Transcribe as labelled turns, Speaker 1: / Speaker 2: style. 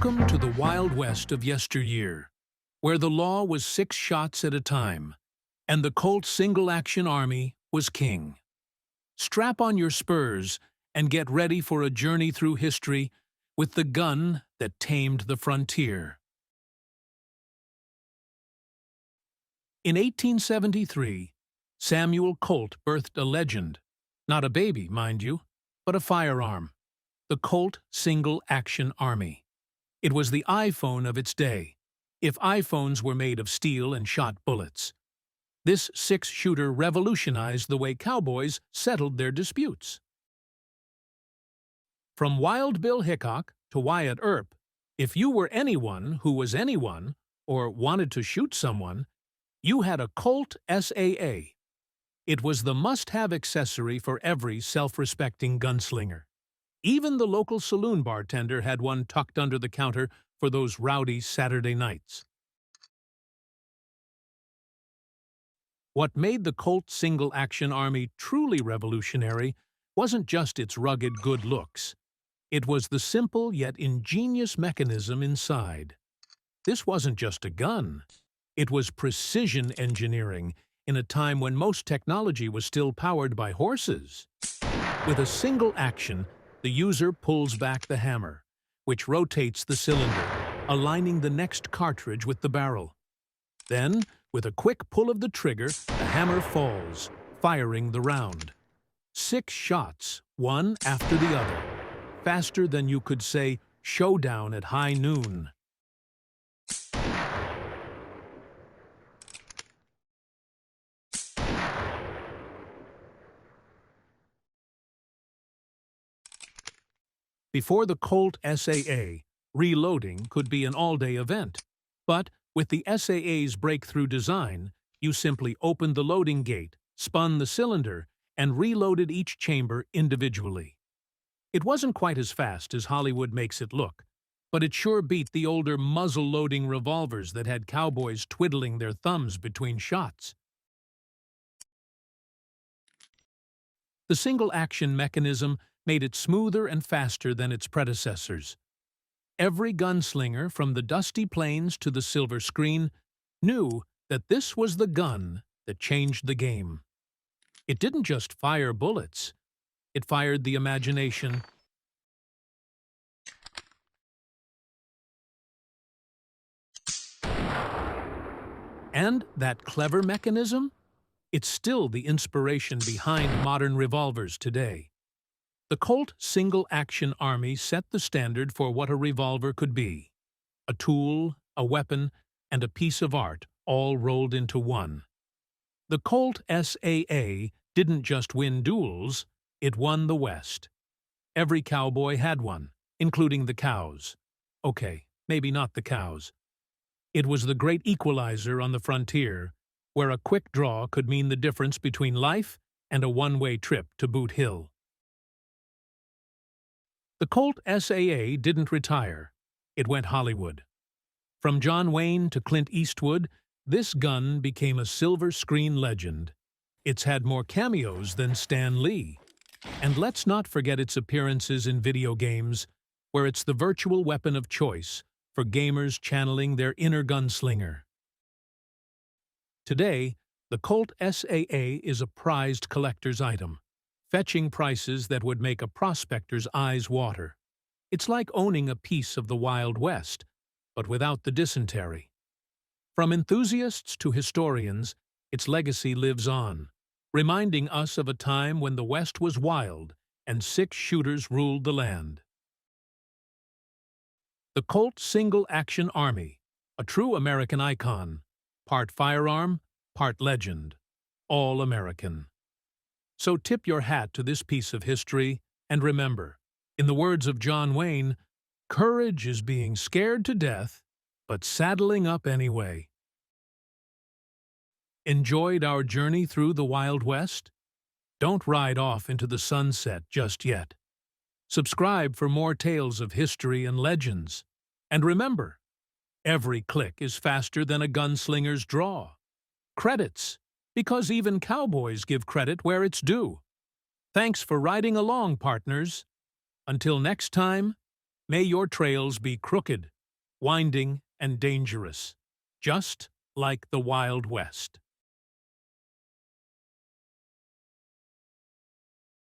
Speaker 1: Welcome to the Wild West of yesteryear, where the law was 6 shots at a time, and the Colt Single Action Army was king. Strap on your spurs and get ready for a journey through history with the gun that tamed the frontier. In 1873, Samuel Colt birthed a legend, not a baby, mind you, but a firearm, the Colt Single Action Army. It was the iPhone of its day, if iPhones were made of steel and shot bullets. This 6-shooter revolutionized the way cowboys settled their disputes. From Wild Bill Hickok to Wyatt Earp, if you were anyone who was anyone or wanted to shoot someone, you had a Colt SAA. It was the must-have accessory for every self-respecting gunslinger. Even the local saloon bartender had one tucked under the counter for those rowdy Saturday nights. What made the Colt Single Action Army truly revolutionary wasn't just its rugged good looks. It was the simple yet ingenious mechanism inside. This wasn't just a gun. It was precision engineering in a time when most technology was still powered by horses. With a single action, the user pulls back the hammer, which rotates the cylinder, aligning the next cartridge with the barrel. Then, with a quick pull of the trigger, the hammer falls, firing the round. 6 shots, one after the other, faster than you could say showdown at high noon. Before the Colt SAA, reloading could be an all-day event. But with the SAA's breakthrough design, you simply opened the loading gate, spun the cylinder, and reloaded each chamber individually. It wasn't quite as fast as Hollywood makes it look, but it sure beat the older muzzle-loading revolvers that had cowboys twiddling their thumbs between shots. The single-action mechanism made it smoother and faster than its predecessors. Every gunslinger, from the dusty plains to the silver screen, knew that this was the gun that changed the game. It didn't just fire bullets. It fired the imagination. And that clever mechanism? It's still the inspiration behind modern revolvers today. The Colt Single Action Army set the standard for what a revolver could be. A tool, a weapon, and a piece of art all rolled into one. The Colt SAA didn't just win duels, it won the West. Every cowboy had one, including the cows. Okay, maybe not the cows. It was the great equalizer on the frontier, where a quick draw could mean the difference between life and a one-way trip to Boot Hill. The Colt SAA didn't retire. It went Hollywood. From John Wayne to Clint Eastwood, this gun became a silver screen legend. It's had more cameos than Stan Lee. And let's not forget its appearances in video games, where it's the virtual weapon of choice for gamers channeling their inner gunslinger. Today, the Colt SAA is a prized collector's item, fetching prices that would make a prospector's eyes water. It's like owning a piece of the Wild West, but without the dysentery. From enthusiasts to historians, its legacy lives on, reminding us of a time when the West was wild and 6 shooters ruled the land. The Colt Single Action Army, a true American icon, part firearm, part legend, all American. So tip your hat to this piece of history, and remember, in the words of John Wayne, courage is being scared to death, but saddling up anyway. Enjoyed our journey through the Wild West? Don't ride off into the sunset just yet. Subscribe for more tales of history and legends. And remember, every click is faster than a gunslinger's draw. Credits, because even cowboys give credit where it's due. Thanks for riding along, partners. Until next time, May your trails be crooked, winding, and dangerous, just like the Wild West.